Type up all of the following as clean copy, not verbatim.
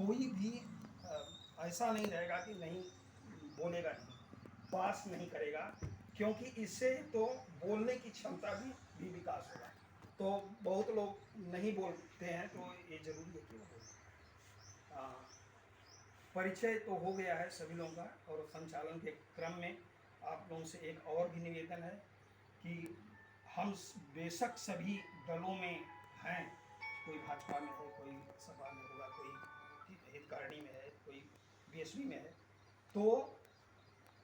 कोई भी ऐसा नहीं रहेगा कि नहीं बोलेगा, नहीं पास नहीं करेगा, क्योंकि इससे तो बोलने की क्षमता भी विकास होगा। तो बहुत लोग नहीं बोलते हैं, तो ये जरूरी है कि वो बोलें। परिचय तो हो गया है सभी लोगों का, और संचालन के क्रम में आप लोगों से एक और भी निवेदन है कि हम बेशक सभी दलों में हैं, कोई भाजपा में है, कोई सपा में होगा, कोई हितकारणी में है, कोई बीएसपी में है, तो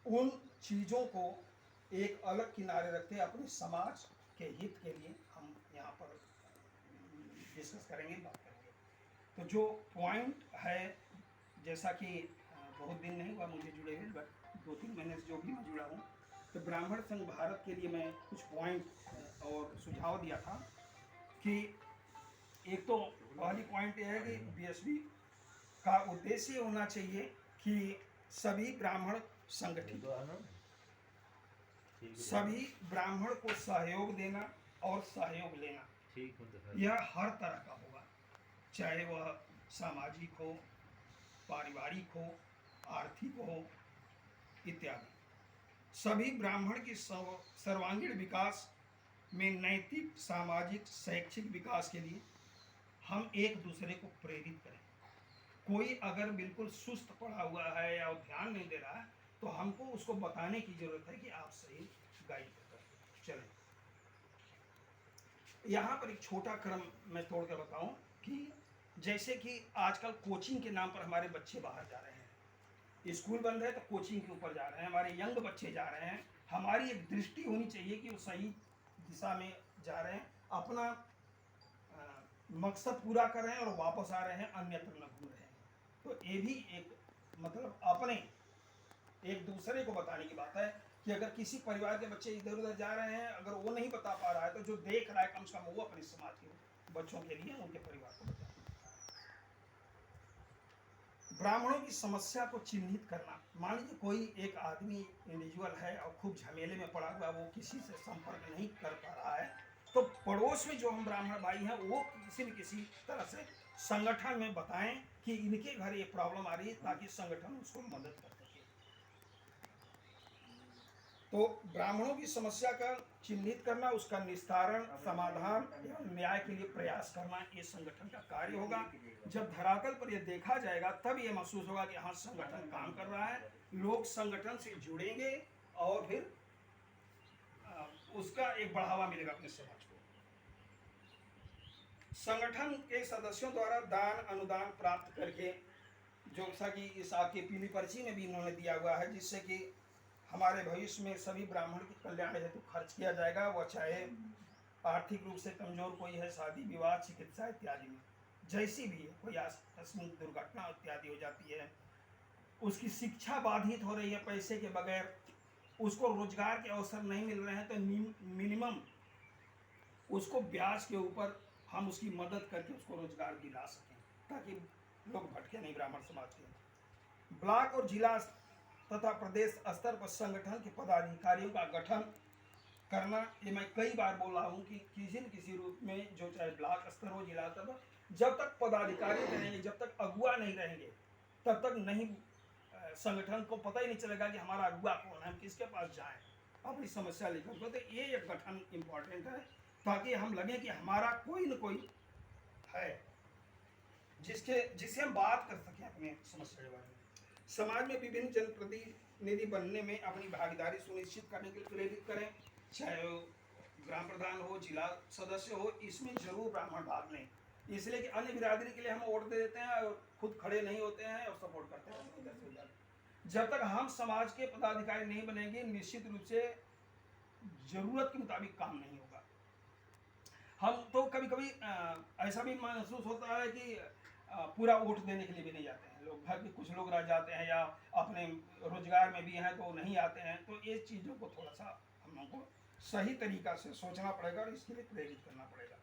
उन चीज़ों को एक अलग किनारे रखते अपने समाज के हित के लिए हम यहाँ पर डिस्कस करेंगे, बात करेंगे। तो जो पॉइंट है, जैसा कि बहुत दिन नहीं हुआ मुझे जुड़े हुए, बट 2-3 महीने से जो भी मैं जुड़ा हूँ, तो ब्राह्मण संघ भारत के लिए मैं कुछ पॉइंट और सुझाव दिया था कि एक तो पहली पॉइंट यह है कि बीएसपी का उद्देश्य होना चाहिए कि सभी ब्राह्मण संगठित, सभी ब्राह्मण को सहयोग देना और सहयोग लेना, यह हर तरह का होगा, चाहे वह सामाजिक हो, पारिवारिक हो, आर्थिक हो इत्यादि। सभी ब्राह्मण की सर्वांगीण विकास में नैतिक, सामाजिक, शैक्षिक विकास के लिए हम एक दूसरे को प्रेरित करें। कोई अगर बिल्कुल सुस्त पड़ा हुआ है या ध्यान नहीं दे रहा है, तो हमको उसको बताने की जरूरत है कि आप सही गाइड कर चलें। यहाँ पर एक छोटा क्रम मैं तोड़ कर बताऊं कि जैसे कि आजकल कोचिंग के नाम पर हमारे बच्चे बाहर जा रहे हैं, स्कूल बंद है तो कोचिंग के ऊपर जा रहे हैं, हमारे यंग बच्चे जा रहे हैं। हमारी एक दृष्टि होनी चाहिए कि वो सही दिशा में जा रहे हैं, अपना मकसद पूरा कर रहे हैं और वापस आ रहे हैं, अन्यत्र न भूल रहे हैं। तो ये भी एक मतलब अपने एक दूसरे को बताने की बात है कि अगर किसी परिवार के बच्चे इधर उधर जा रहे हैं, अगर वो नहीं बता पा रहा है, तो जो देख रहा है कम से कम वो अपने समाज के बच्चों के लिए, उनके परिवार को बताए। ब्राह्मणों की समस्या को चिन्हित करना। मान लीजिए कोई एक आदमी इंडिविजुअल है और खूब झमेले में पड़ा हुआ, वो किसी से संपर्क नहीं कर पा रहा है, तो पड़ोस में जो हम ब्राह्मण भाई हैं वो किसी न किसी तरह से संगठन में बताएं कि इनके घर ये प्रॉब्लम आ रही है, ताकि संगठन उसको मदद कर सके। तो ब्राह्मणों की समस्या का चिन्हित करना, उसका निस्तारण, समाधान एवं न्याय के लिए प्रयास करना, ये संगठन का कार्य होगा। जब धरातल पर यह देखा जाएगा, तब यह महसूस होगा कि हाँ, संगठन काम कर रहा है, लोग संगठन से जुड़ेंगे और फिर उसका एक बढ़ावा मिलेगा अपने समाज को। संगठन के सदस्यों द्वारा दान अनुदान प्राप्त करके, जो सा कि इस आपकी पीली पर्ची में भी इन्होंने दिया हुआ है, जिससे कि हमारे भविष्य में सभी ब्राह्मण के कल्याण हेतु खर्च किया जाएगा, वह चाहे आर्थिक रूप से कमजोर कोई है, शादी विवाह, चिकित्सा इत्यादि में जैसी भी है, कोई आकस्मिक दुर्घटना इत्यादि हो जाती है, उसकी शिक्षा बाधित हो रही है पैसे के बगैर, उसको रोजगार के अवसर नहीं मिल रहे हैं, तो मिनिमम उसको ब्याज के ऊपर हम उसकी मदद करके उसको रोजगार दिला सकें, ताकि लोग भटके नहीं ब्राह्मण समाज के। ब्लॉक और जिला तथा प्रदेश स्तर पर संगठन के पदाधिकारियों का गठन करना, ये मैं कई बार बोल रहा हूँ कि किसी न किसी रूप में, जो चाहे ब्लॉक स्तर हो, जिला स्तर पर, जब तक पदाधिकारी रहेंगे, जब तक अगुआ नहीं रहेंगे, तब तक नहीं संगठन को पता ही नहीं चलेगा कि हमारा अगुआ कौन है, हम किसके पास जाएं अपनी समस्या लेकर। तो ये एक गठन इम्पोर्टेंट है, ताकि हम लगे कि हमारा कोई न कोई है जिससे हम बात कर सकें अपने समस्या के बारे में। समाज में विभिन्न जनप्रतिनिधि बनने में अपनी भागीदारी सुनिश्चित करने के लिए प्रेरित करें, चाहे वो ग्राम प्रधान हो, जिला सदस्य हो, इसमें जरूर ब्राह्मण भाग लें, इसलिए कि अन्य बिरादरी के लिए हम वोट दे देते हैं और खुद खड़े नहीं होते हैं और सपोर्ट करते हैं इधर से उधर। जब तक हम समाज के पदाधिकारी नहीं बनेंगे, निश्चित रूप से जरूरत के मुताबिक काम नहीं होगा। हम तो कभी कभी ऐसा भी महसूस होता है कि पूरा वोट देने के लिए भी नहीं जाते हैं लोग, घर के कुछ लोग रह जाते हैं या अपने रोजगार में भी हैं तो नहीं आते हैं। तो ये चीज़ों को थोड़ा सा हम लोगों को सही तरीका से सोचना पड़ेगा और इसके लिए प्रेरित करना पड़ेगा।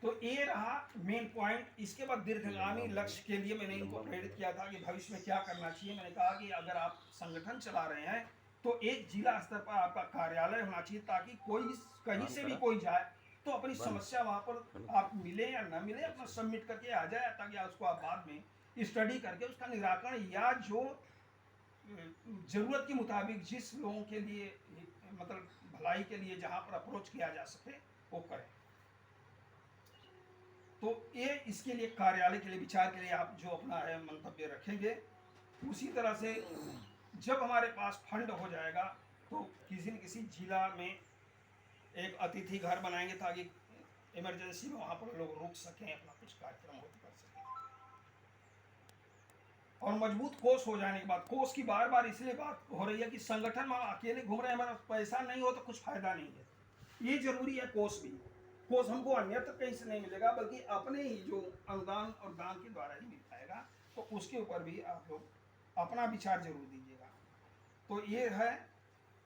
तो ये रहा मेन पॉइंट। इसके बाद दीर्घगामी लक्ष्य के लिए मैंने इनको प्रेरित किया था कि भविष्य में क्या करना चाहिए। मैंने कहा कि अगर आप संगठन चला रहे हैं तो एक जिला स्तर पर आपका कार्यालय होना चाहिए, ताकि कोई कहीं से भी कोई जाए तो अपनी समस्या वहाँ पर आप मिले या ना मिले अपना सबमिट करके आ जाए, ताकि उसको आप बाद में स्टडी करके उसका निराकरण या जो जरूरत के मुताबिक जिस लोगों के लिए मतलब भलाई के लिए जहाँ पर अप्रोच किया जा सके वो करें। तो ये इसके लिए कार्यालय के लिए विचार के लिए आप जो अपना है मंतव्य रखेंगे। उसी तरह से जब हमारे पास फंड हो जाएगा तो किसी न किसी जिला में एक अतिथि घर बनाएंगे, ताकि इमरजेंसी में वहाँ पर लोग रुक सकें, अपना कुछ कार्यक्रम हो कर सकें। और मजबूत कोष हो जाने के बाद, कोष की बार बार इसलिए बात हो रही है कि संगठन में अकेले घूम रहे हैं, हमारा पैसा नहीं हो तो कुछ फायदा नहीं है। ये जरूरी है कोष भी। कोष हमको अन्यत्र कहीं से नहीं मिलेगा, बल्कि अपने ही जो अनुदान और दान के द्वारा ही मिल पाएगा। तो उसके ऊपर भी आप लोग अपना विचार जरूर दीजिएगा। तो ये है।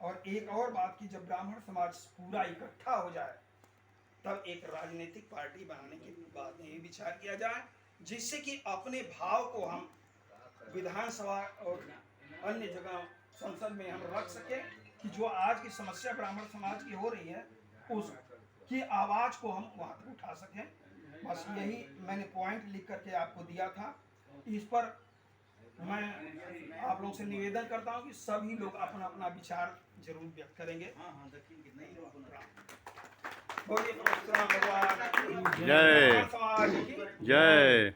और एक और बात की, जब ब्राह्मण समाज पूरा इकट्ठा हो जाए तब एक राजनीतिक पार्टी बनाने के बाद में ये विचार किया जाए, जिससे कि अपने भाव को हम विधानसभा और अन्य जगह संसद में हम रख सके, कि जो आज की समस्या ब्राह्मण समाज की हो रही है उसकी आवाज को हम वहां तक उठा सकें। बस यही मैंने पॉइंट लिख करके आपको दिया था। इस पर मैं आप लोगों से निवेदन करता हूं कि सभी लोग अपना अपना विचार जरूर व्यक्त करेंगे। बोलिए भगवान जय समाज की जय।